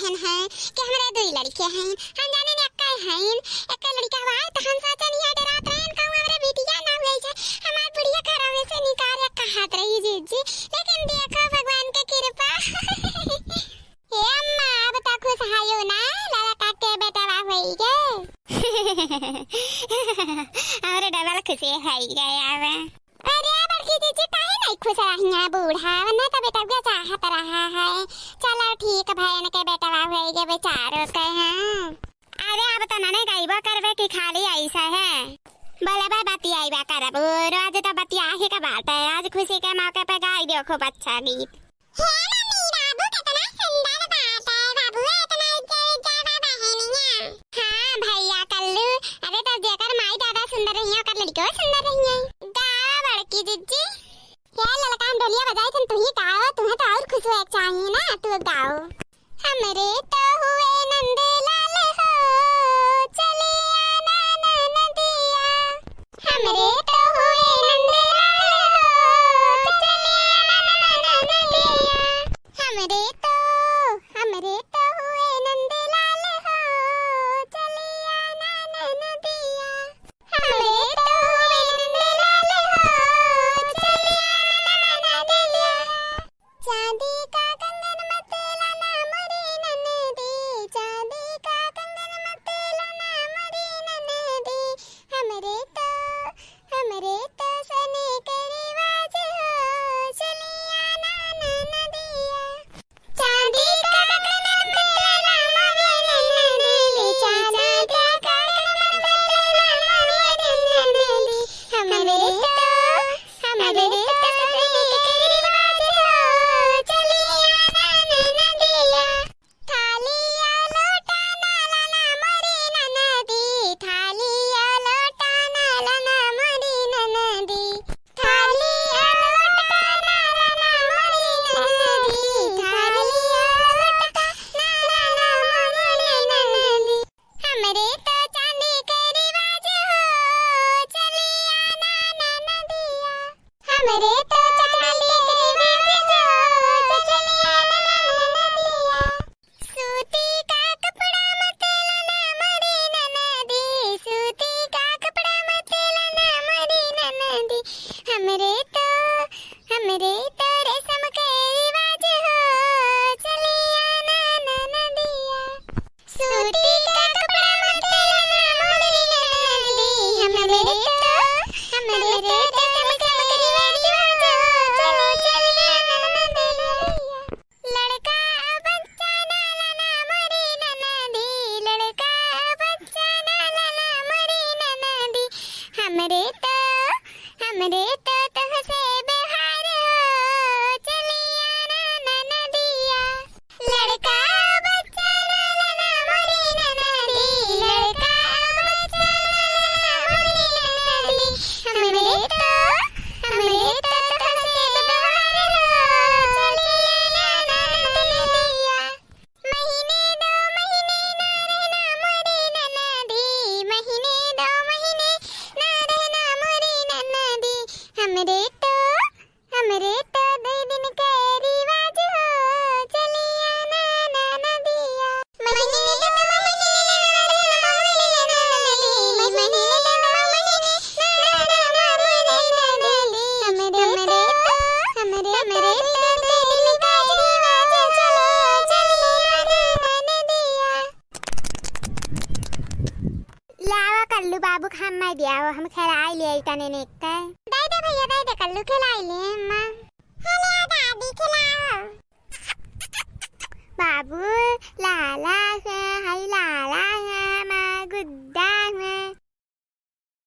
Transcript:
बहन है कि हमारे दो लड़के हैं हम जाने ने अक्का हैं एक लड़का हुआ है तो हम साथ नहीं हटे रात रहन कहूं हमारे बेटिया ना हुई है हमार बुढ़िया खराब से निकाल रखा हाथ रही जी लेकिन देखो भगवान की कृपा ए अम्मा अब तक खुश हायो ना लाला काके बेटा वा होई गए और डबल खुशी है गए आवे अरे बड़की दीदी काहे नहीं खुश रहिया बूढ़ा वरना तो बेटा के चाहत रहा है चलो ठीक भाई ने के बेटा वा होई गए बेचारो के हैं अरे अब तो नने गाइबो करबे कि खाली ऐसा है बोले भाई बाती आईबा करब रोज तो बतिया ही का बात है आज खुशी के मौके पे गाई दियो खूब अच्छा गीत हे मम्मी बाबू कितना सुंदर बात है बाबू इतना उज्जवल बाबा है नहीं हां भैया कल्लू अरे तो जेकर माई दादा सुंदर रही है कर लड़की सुंदर रही है गा बड़की जीजी ये ललका हम डोलिया बजाई तुम ही गाओ तुम्हें तो और खुश होए चाहिए ना तू गाओ हमरे तो हुए नंदलाल हो चले आना नदिया हमरे तो हुए नंदलाल हो चले आना नदिया हमरे तो हुए नंदलाल हो चले आना नदिया हमरे तो हुए नंदलाल हो चले आना नदिया चांदी का कंगन मत लाना मोरी ननदी चांदी का कंगन मत लाना मोरी ननदी हमरे तो सने के रिवाज हो चली आना नदिया चांदी का कंगन मत लाना मोरी ननदी चांदी का कंगन मत लाना मोरी ननदी हमरे तो सने के रिवाज हो चली आना नदिया थालिया लोटा ना लाना मोरी ननदी थालिया लोटा ना लाना मोरी ननदी थालिया लोटा ना लाना मोरी ननदी थालिया लोटा ना लाना मोरी ननदी हमरे तो चांदी के रिवाज हो चली आना नदिया हमरे तो चांदी के रिवाज हो चली आना नदिया सूती का कपड़ा मत लाना मोरी ननदी सूती का कपड़ा मत लाना मोरी ननदी हमरे तो रेशम के रिवाज हो चली आना नदिया सूती का कपड़ा मत लाना मोरी ननदी हमरे तो रेशम के रिवाज हो चली आना नदिया लड़का बच्चा ना लाना मोरी ननदी लड़का बच्चा ना लाना मोरी ननदी हमरे तो तुहसे बिहार हो चली आना नदिया लड़का बच्चा ना लाना मोरी ननदी लड़का बच्चा ना लाना मोरी ननदी हमरे तो तुहसे बिहार हो चली आना नदिया महीने दो महीने ना रहना मोरी ननदी महीने दो महीने ना रहना मोरी ननदी हमरे तो दो दिन के रिवाज हो चली आना नदिया महीने दो महीने ना रहना मोरी ननदी महीने दो महीने ना रहना मोरी ननदी हमरे तो दो दिन के रिवाज चलो चली आना नदिया लावा कल्लू बाबू खान नहीं दिया हम खिलाई ले तने ने दे भैया दे कल्लू खिलाई ले अम्मा